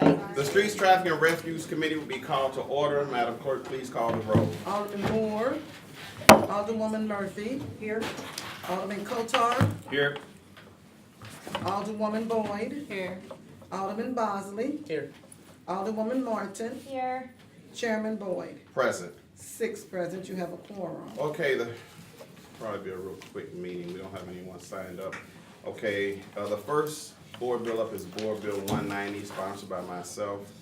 The Streets Traffic and Refuse Committee will be called to order. Madam Clerk, please call the roll. Alderman Moore, Alderwoman Murphy. Here. Alderman Kotar, Here. Alderwoman Boyd, Here. Alderman Bosley, Here. Alderwoman Martin, Here. Chairman Boyd. Present. 6 present, you have a quorum. Okay, probably be a real quick meeting. We don't have anyone signed up. Okay, the first board bill up is Board Bill 190, sponsored by myself,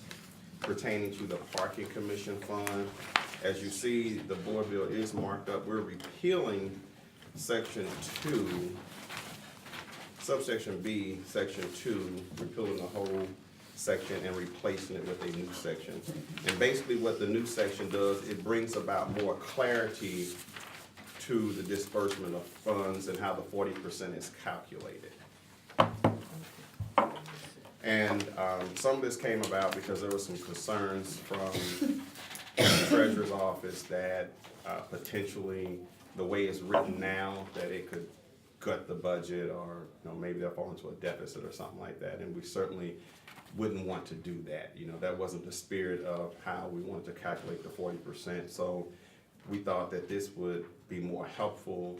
pertaining to the Parking Commission Fund. As you see, the board bill is marked up. We're repealing Section 2, subsection B, Section 2, repealing the whole section and replacing it with a new section. And basically what the new section does, it brings about more clarity to the disbursement of funds and how the 40% is calculated. And some of this came about because there were some concerns from the treasurer's office that potentially the way it's written now, that it could cut the budget, or maybe they'll fall into a deficit or something like that. And we certainly wouldn't want to do that. That wasn't the spirit of how we wanted to calculate the 40%. So we thought that this would be more helpful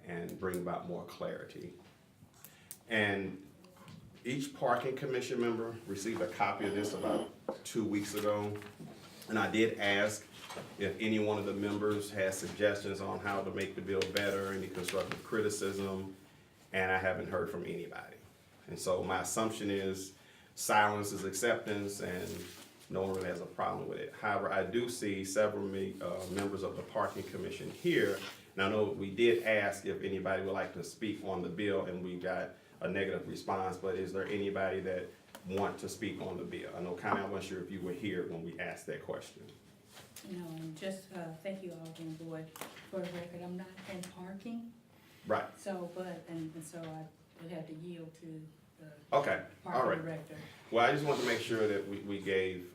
and bring about more clarity. And each parking commission member received a copy of this about 2 weeks ago. And I did ask if any one of the members has suggestions on how to make the bill better, any constructive criticism, and I haven't heard from anybody. And so my assumption is silence is acceptance, and no one really has a problem with it. However, I do see several members of the parking commission here. And I know we did ask if anybody would like to speak on the bill, and we got a negative response, but is there anybody that want to speak on the bill? I know I wasn't sure if you were here when we asked that question. No, and just, thank you, Alderman Boyd. For the record, I'm not in parking, Right, so, and so I would have to yield to the okay, all parking right. director. Well, I just want to make sure that we gave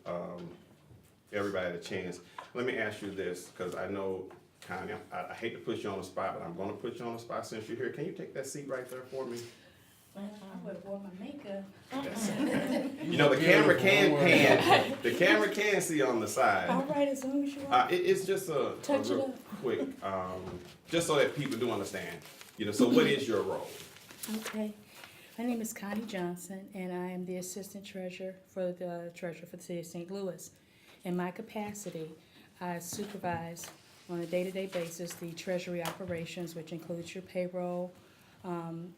everybody a chance. Let me ask you this, because I know, Connie, I hate to put you on the spot, but I'm going to put you on the spot since you're here. Can you take that seat right there for me? Well, I would have worn my makeup. The camera can see on the side. All right, as long as you want. It's just a Touch it real up. quick, just so that people do understand. So what is your role? Okay. My name is Connie Johnson, and I am the Assistant Treasurer for the City of St. Louis. In my capacity, I supervise on a day-to-day basis the treasury operations, which includes your payroll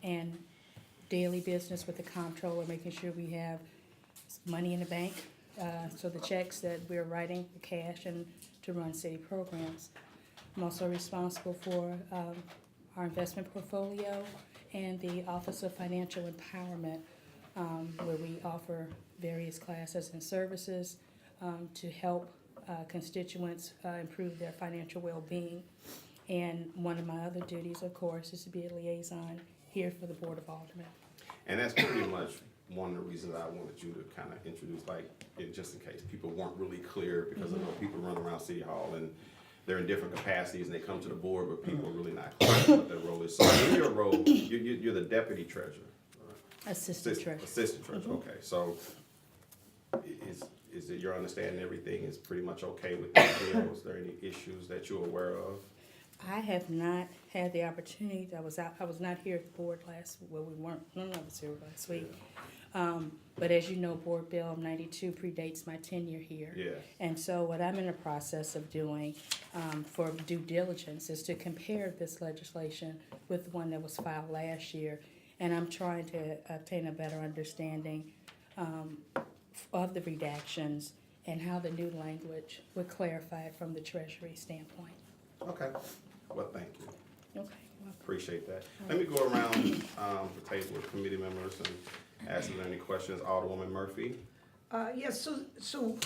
and daily business with the comptroller, making sure we have money in the bank, so the checks that we're writing, the cash, and to run city programs. I'm also responsible for our investment portfolio and the Office of Financial Empowerment, where we offer various classes and services to help constituents improve their financial well-being. And one of my other duties, of course, is to be a liaison here for the Board of Aldermen. And that's pretty much one of the reasons I wanted you to kind of introduce, just in case people weren't really clear, because I know people run around City Hall and they're in different capacities and they come to the board, but people are really not clear what their role is. So in your role, you're the deputy treasurer. Assistant Treasurer. Assistant treasurer, okay. So is it your understanding everything is pretty much okay with the bill? Is there any issues that you're aware of? I have not had the opportunity, I was not here at the board none of us here last week. But as you know, Board Bill 92 predates my tenure here. Yeah. And so what I'm in the process of doing for due diligence is to compare this legislation with the one that was filed last year. And I'm trying to obtain a better understanding of the redactions and how the new language would clarify it from the Treasury standpoint. Okay. Well, thank you. Okay. Well, Appreciate that. Let me go around the table with committee members and ask them any questions. Alderwoman Murphy? Yes, so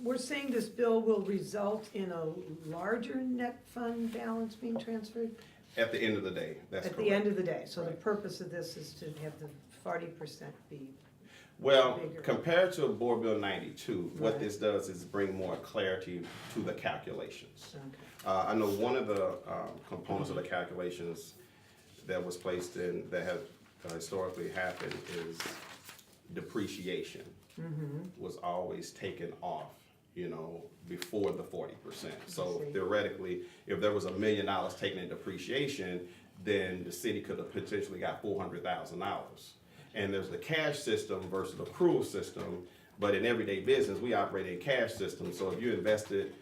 we're saying this bill will result in a larger net fund balance being transferred? At the end of the day, that's correct. At the end of the day, so the Right. purpose of this is to have the 40% be, Well, bigger. compared to Board Bill 92, what Right. this does is bring more clarity to the calculations. okay. I know one of the components of the calculations that was placed in, that have historically happened is depreciation. was always taken off, you know, before the 40%. So see. theoretically, if there was $1 million taken in depreciation, then the city could have potentially got $400,000. And there's the cash system versus the accrual system, but in everyday business, we operate a cash system. So if you invested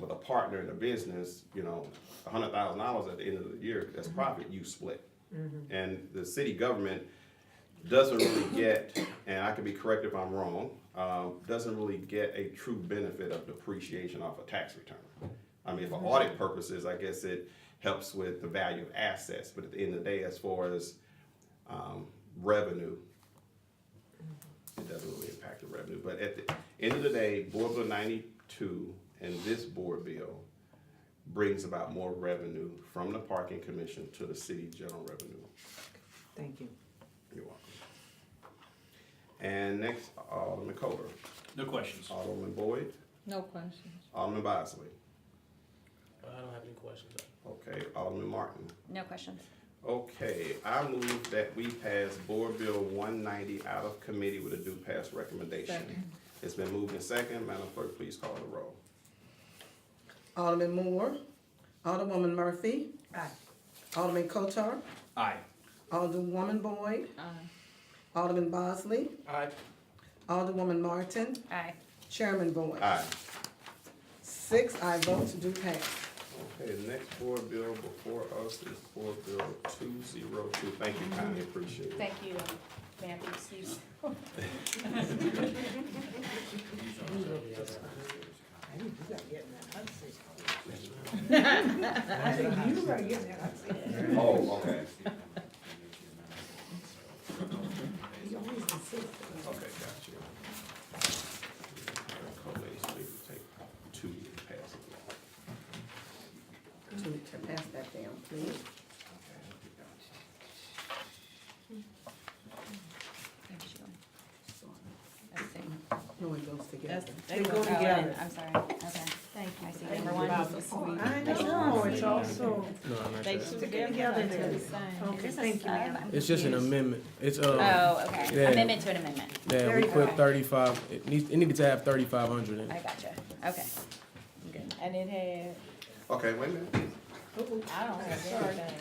with a partner in a business, you know, $100,000 at the end of the year, that's profit, you split. And the city government doesn't really get, and I can be corrected if I'm wrong, doesn't really get a true benefit of depreciation off a tax return. I mean, for audit purposes, I guess it helps with the value of assets, but at the end of the day, as far as revenue, it doesn't really impact the revenue. But at the end of the day, Board Bill 92 and this board bill brings about more revenue from the parking commission to the city general revenue. Thank you. You're welcome. And next, Alderman Kohler, No questions. Alderman Boyd, No questions. Alderman Bosley. I don't have any questions. Okay, Alderman Martin. No questions. Okay, I move that we pass Board Bill 190 out of committee with a due pass recommendation. Second. It's been moved and second. Madam Clerk, please call the roll. Alderman Moore, Alderwoman Murphy, Aye. Alderman Kotar, Aye. Alderwoman Boyd, Alderman Bosley, Aye. Alderwoman Martin, Aye. Chairman Boyd. Aye. 6 I vote to do pass. Okay, the next board bill before us is Board Bill 202. Thank you, kindly appreciate it. Thank you, ma'am, excuse. I think you gotta get in that hot seat. I think you gotta get in that hot seat. Oh, okay. You always insist. Okay, got you. Collate, so we can take 2 and pass it along. To pass that down, please. No, it goes together. They go together. I'm sorry. Okay. Thank you. I see number one. Oh, I know, it's also, No, I'm not They sure. should together to to, the same. okay, thank you, ma'am. It's just an amendment. It's, Oh, okay. Yeah. Amendment to an amendment. yeah, There we you put go. 35, it needed to have 3,500 in I it. gotcha. Okay. Good. And it had, Okay, wait a minute. I don't have anything.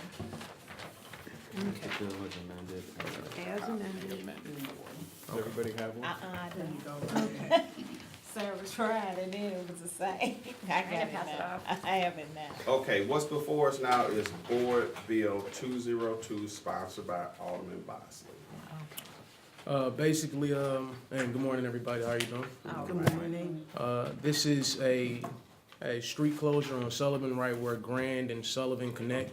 As amended. Everybody have one? I don't. Service tried and then it was the same. I got can it pass it now. off. I have it now. Okay, what's before us now is Board Bill 202, sponsored by Alderman Bosley. Basically, and good morning, everybody. How are you doing? Good morning. This is a street closure on Sullivan, right where Grand and Sullivan connect.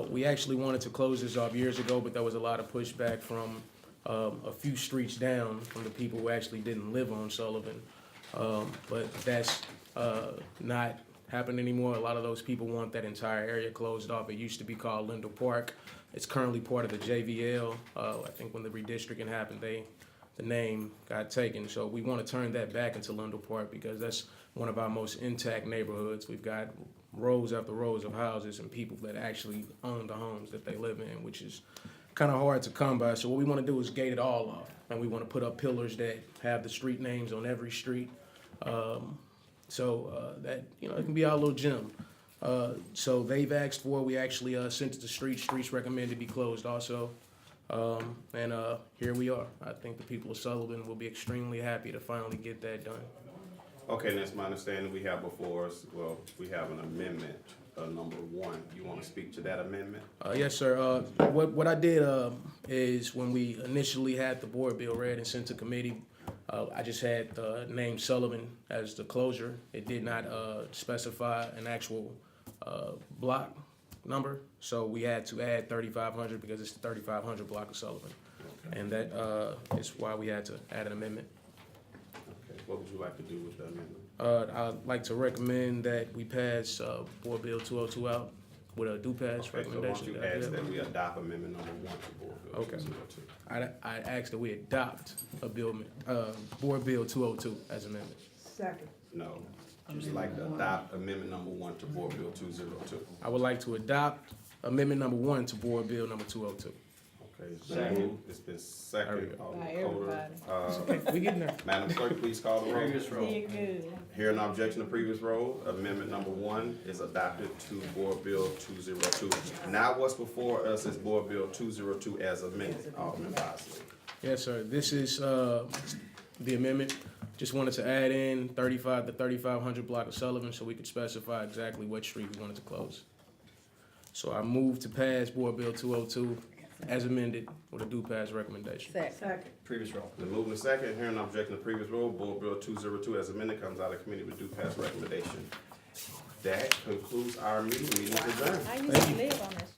We actually wanted to close this off years ago, but there was a lot of pushback from a few streets down from the people who actually didn't live on Sullivan. But that's not happening anymore. A lot of those people want that entire area closed off. It used to be called Lindell Park. It's currently part of the JVL. I think when the redistricting happened, the name got taken. So we want to turn that back into Lindell Park because that's one of our most intact neighborhoods. We've got rows after rows of houses and people that actually own the homes that they live in, which is kind of hard to come by. So what we want to do is gate it all off. And we want to put up pillars that have the street names on every street. That, you know, it can be our little gem. So they've asked for, we actually sent it to Streets recommended be closed also. Here we are. I think the people of Sullivan will be extremely happy to finally get that done. Okay, and that's my understanding. We have before us, well, we have an amendment, number 1. You want to speak to that amendment? Yes, sir. What I did is when we initially had the board bill read and sent to committee, I just had the name Sullivan as the closure. It did not specify an actual block number, so we had to add 3,500 because it's the 3,500 block of Sullivan. Okay. And that is why we had to add an amendment. Okay, what would you like to do with the amendment? I'd like to recommend that we pass Board Bill 202 out with a do pass Okay, so why don't recommendation. you Did I do ask that? that we adopt amendment number 1 to Board Bill Okay. 202? I asked that we adopt a bill, Board Bill 202 as amendment. Second. No, just like to adopt amendment number 1 to Board Bill 202. I would like to adopt amendment number 1 to Board Bill number 202. Okay, it's been Second. moved, it's been seconded. There Alderman By Coder. everybody. We getting there. Madam Clerk, please call the roll. Previous roll. You're good. Hearing no objection to previous roll, amendment number 1 is adopted to Board Bill 202. Now what's before us is Board Bill 202 as amended, Alderman Bosley. Yes, sir. This is the amendment. Just wanted to add in 35 to 3500 block of Sullivan so we could specify exactly what street we wanted to close. So I move to pass Board Bill 202 as amended with a do pass recommendation. Second. Previous roll. The move in second, hearing no objection to previous roll, Board Bill 202 as amended comes out of committee with due pass recommendation. That concludes our meeting. Meeting is adjourned. I used to live on this.